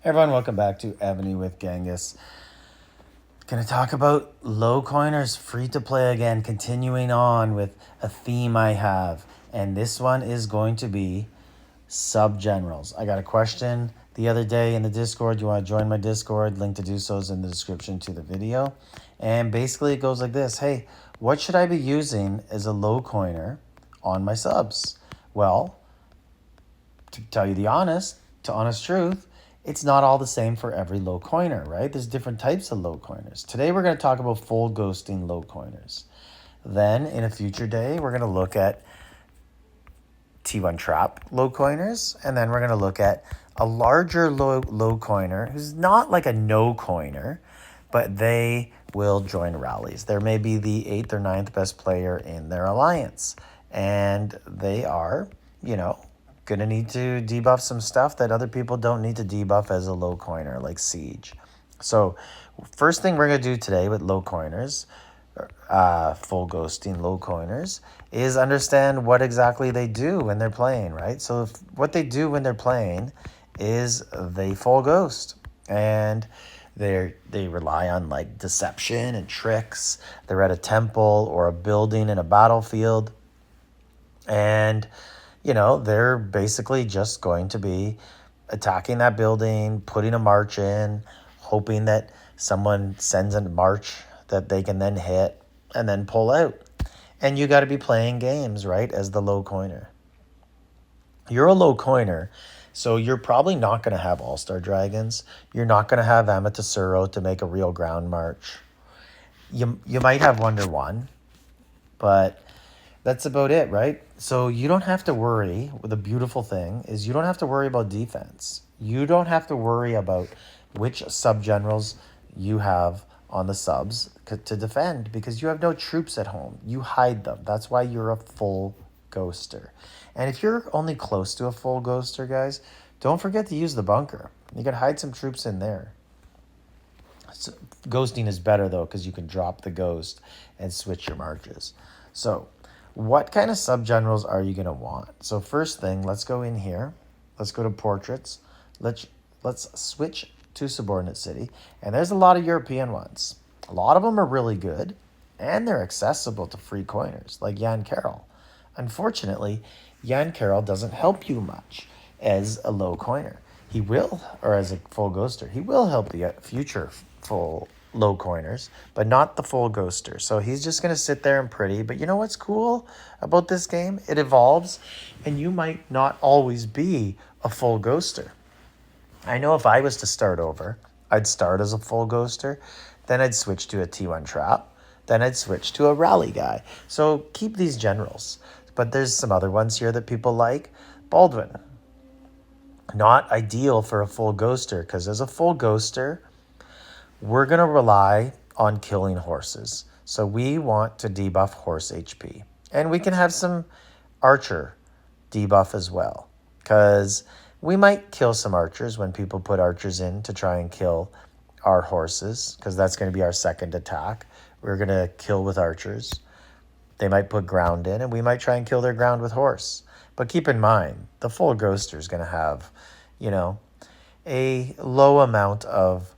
Hey everyone, welcome back to Evony with Genghis. Gonna talk about low coiners, free to play again, continuing on with a theme I have. And this one is going to be sub generals. I got a question the other day in the Discord. You want to join my Discord? Link to do so is in the description to the video. And basically it goes like this. Hey, what should I be using as a low coiner on my subs? Well, to tell you to honest truth, it's not all the same for every low coiner, right? There's different types of low coiners. Today we're going to talk about full ghosting low coiners. Then in a future day, we're going to look at T1 trap low coiners, and then we're going to look at a larger low coiner who's not like a no coiner, but they will join rallies. There may be the 8th or ninth best player in their alliance, and they are, going to need to debuff some stuff that other people don't need to debuff as a low coiner, like Siege. So first thing we're going to do today with low coiners, full ghosting low coiners, is understand what exactly they do when they're playing, right? So what they do when they're playing is they full ghost, and they rely on like deception and tricks. They're at a temple or a building in a battlefield, and they're basically just going to be attacking that building, putting a march in, hoping that someone sends a march that they can then hit and then pull out. And you got to be playing games, right, as the low coiner. You're a low coiner, so you're probably not going to have All-Star Dragons. You're not going to have Amaterasu to make a real ground march. You might have Wonder One, but that's about it, right? So you don't have to worry. The beautiful thing is you don't have to worry about defense. You don't have to worry about which sub-generals you have on the subs to defend, because you have no troops at home. You hide them. That's why you're a full ghoster. And if you're only close to a full ghoster, guys, don't forget to use the bunker. You can hide some troops in there. So, ghosting is better, though, because you can drop the ghost and switch your marches. So what kind of sub-generals are you going to want? So first thing, let's go in here. Let's go to portraits. Let's switch to subordinate city. And there's a lot of European ones. A lot of them are really good, and they're accessible to free coiners, like Jan Carroll. Unfortunately, Jan Carroll doesn't help you much as a low coiner. He will, or as a full ghoster, he will help the future full low coiners, but not the full ghoster. So he's just going to sit there and pretty. But you know what's cool about this game? It evolves, and you might not always be a full ghoster. I know if I was to start over, I'd start as a full ghoster, then I'd switch to a T1 trap, then I'd switch to a rally guy. So keep these generals. But there's some other ones here that people like. Baldwin. Not ideal for a full ghoster, because as a full ghoster, we're going to rely on killing horses. So we want to debuff horse HP. And we can have some archer debuff as well, because we might kill some archers when people put archers in to try and kill our horses, because that's going to be our second attack. We're going to kill with archers. They might put ground in, and we might try and kill their ground with horse. But keep in mind, the full ghoster is going to have, a low amount of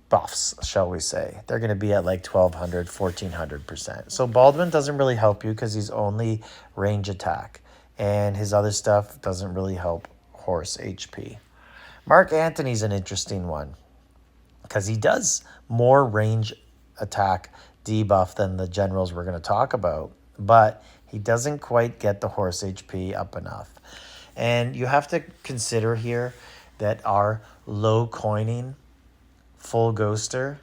buffs, shall we say. They're going to be at like 1,200, 1,400%. So Baldwin doesn't really help you because he's only range attack, and his other stuff doesn't really help horse HP. Mark Antony's an interesting one because he does more range attack debuff than the generals we're going to talk about, but he doesn't quite get the horse HP up enough. And you have to consider here that our low coining full ghoster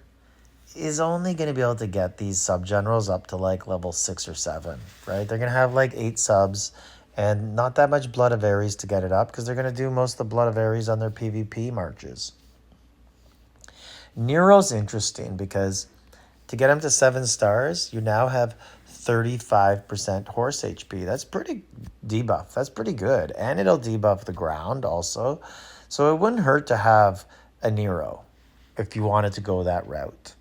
is only going to be able to get these sub generals up to like level 6 or 7, right? They're going to have like 8 subs and not that much Blood of Ares to get it up, because they're going to do most of the Blood of Ares on their PvP marches. Nero's interesting because to get him to 7 stars, you now have 35% horse HP. That's pretty debuff. That's pretty good. And it'll debuff the ground also. So it wouldn't hurt to have a Nero if you wanted to go that route.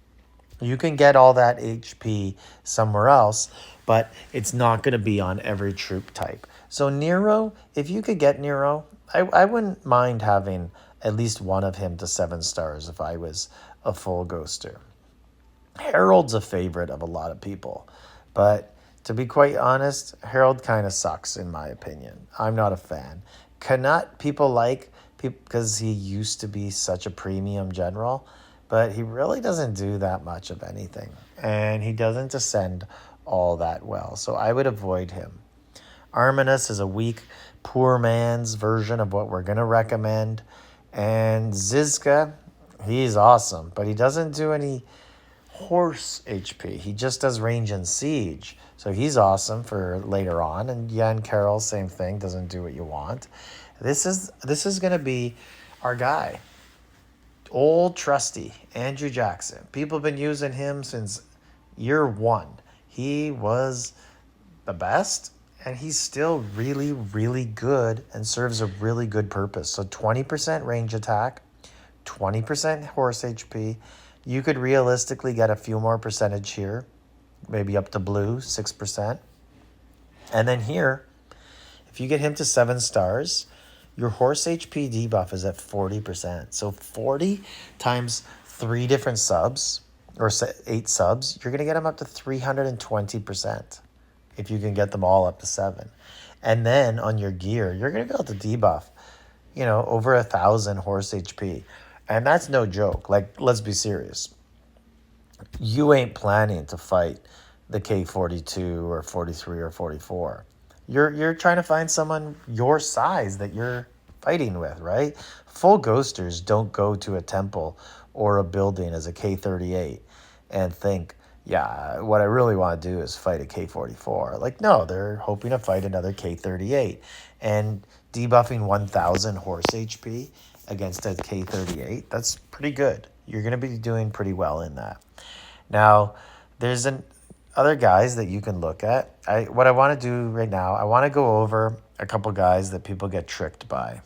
You can get all that HP somewhere else, but it's not going to be on every troop type. So Nero, if you could get Nero, I wouldn't mind having at least one of him to 7 stars if I was a full ghoster. Harold's a favorite of a lot of people, but to be quite honest, Harold kind of sucks in my opinion. I'm not a fan. Canut people like because he used to be such a premium general, but he really doesn't do that much of anything, and he doesn't descend all that well, so I would avoid him. Arminus is a weak, poor man's version of what we're going to recommend, and Zizka, he's awesome, but he doesn't do any horse HP. He just does range and siege. So he's awesome for later on. And Jan Carroll, same thing, doesn't do what you want. This is gonna be our guy. Old trusty Andrew Jackson. People have been using him since year one. He was the best, and he's still really, really good and serves a really good purpose. So 20% range attack, 20% horse HP. You could realistically get a few more percentage here, maybe up to blue, 6%. And then here, if you get him to 7 stars, your horse HP debuff is at 40%. So 40 times 3 different subs, or 8 subs, you're going to get him up to 320% if you can get them all up to 7. And then on your gear, you're going to be able to debuff, over 1,000 horse HP. And that's no joke. Like, let's be serious. You ain't planning to fight the K42 or 43 or 44. You're trying to find someone your size that you're fighting with, right? Full ghosters don't go to a temple or a building as a K38 and think, yeah, what I really want to do is fight a K44. Like, no, they're hoping to fight another K38. And debuffing 1,000 horse HP against a K38, that's pretty good. You're going to be doing pretty well in that. Now, there's other guys that you can look at. What I want to do right now, I want to go over a couple guys that people get tricked by.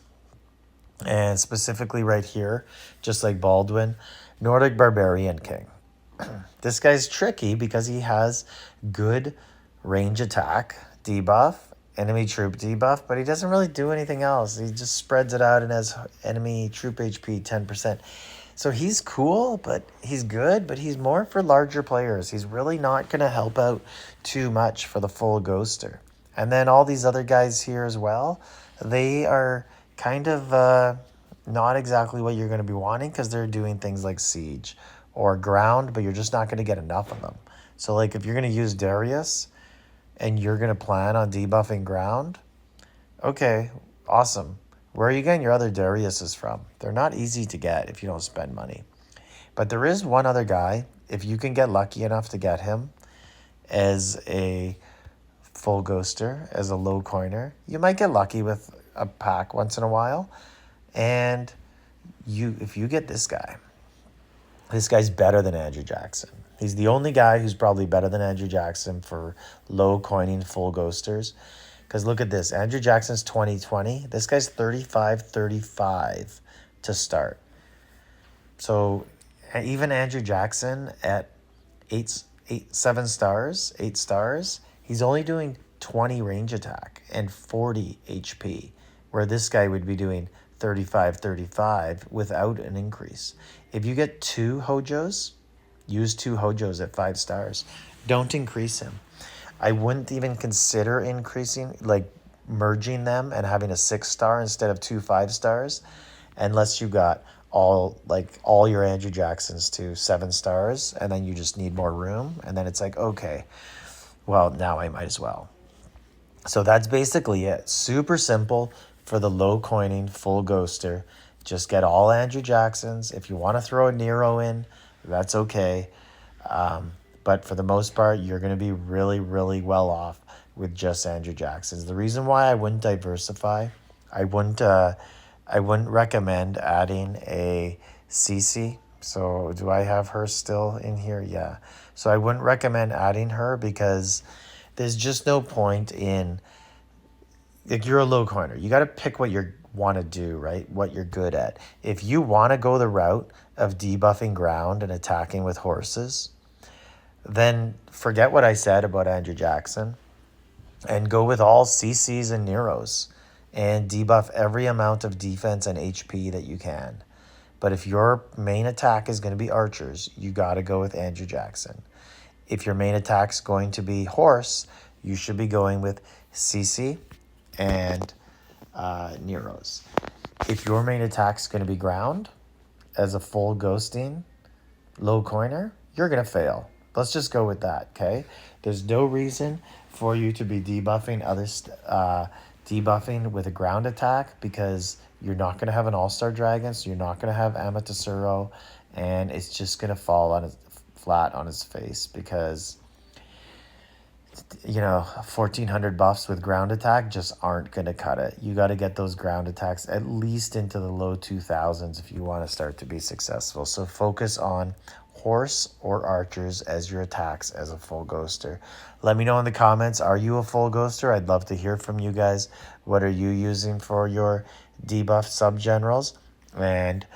And specifically right here, just like Baldwin, Nordic Barbarian King. This guy's tricky because he has good range attack debuff, enemy troop debuff, but he doesn't really do anything else. He just spreads it out and has enemy troop HP 10%. So he's cool, but he's good, but he's more for larger players. He's really not going to help out too much for the full ghoster. And then all these other guys here as well, they are kind of not exactly what you're going to be wanting because they're doing things like siege or ground, but you're just not going to get enough of them. So like if you're going to use Darius and you're going to plan on debuffing ground, okay, awesome. Where are you getting your other Dariuses from? They're not easy to get if you don't spend money. But there is one other guy, if you can get lucky enough to get him as a full ghoster, as a low coiner, you might get lucky with a pack once in a while. And if you get this guy's better than Andrew Jackson. He's the only guy who's probably better than Andrew Jackson for low coining full ghosters. Because look at this. Andrew Jackson's 2020. This guy's 35 to start. So even Andrew Jackson at 8 stars, he's only doing 20 range attack and 40 HP, where this guy would be doing 35 without an increase. If you get 2 Hojos, use 2 Hojos at 5 stars. Don't increase him. I wouldn't even consider increasing, like merging them and having a 6 star instead of 2 5 stars, unless you got all your Andrew Jacksons to 7 stars, and then you just need more room, and then it's like, okay, well, now I might as well. So that's basically it. Super simple for the low coining full ghoster. Just get all Andrew Jacksons. If you want to throw a Nero in, that's okay. But for the most part, you're going to be really, really well off with just Andrew Jacksons. The reason why I wouldn't diversify, I wouldn't recommend adding a CC. So do I have her still in here? Yeah. So I wouldn't recommend adding her because there's just no point in, like, you're a low coiner. You got to pick what you want to do, right? What you're good at. If you want to go the route of debuffing ground and attacking with horses, then forget what I said about Andrew Jackson and go with all CCs and Neros and debuff every amount of defense and HP that you can. But if your main attack is going to be archers, you got to go with Andrew Jackson. If your main attack's going to be horse, you should be going with Cece and Nero's. If your main attack's going to be ground as a full ghosting low coiner, you're going to fail. Let's just go with that, okay? There's no reason for you to be debuffing debuffing with a ground attack, because you're not going to have an all-star dragon, so you're not going to have Amaterasu, and it's just going to fall on flat on his face, because 1400 buffs with ground attack just aren't going to cut it. You got to get those ground attacks at least into the low 2000s if you want to start to be successful. So focus on horse or archers as your attacks as a full ghoster. Let me know in the comments, are you a full ghoster? I'd love to hear from you guys. What are you using for your debuff sub generals? And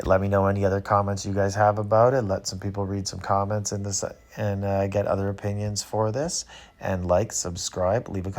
let me know any other comments you guys have about it. Let some people read some comments in this and get other opinions for this. And like, subscribe, leave a comment.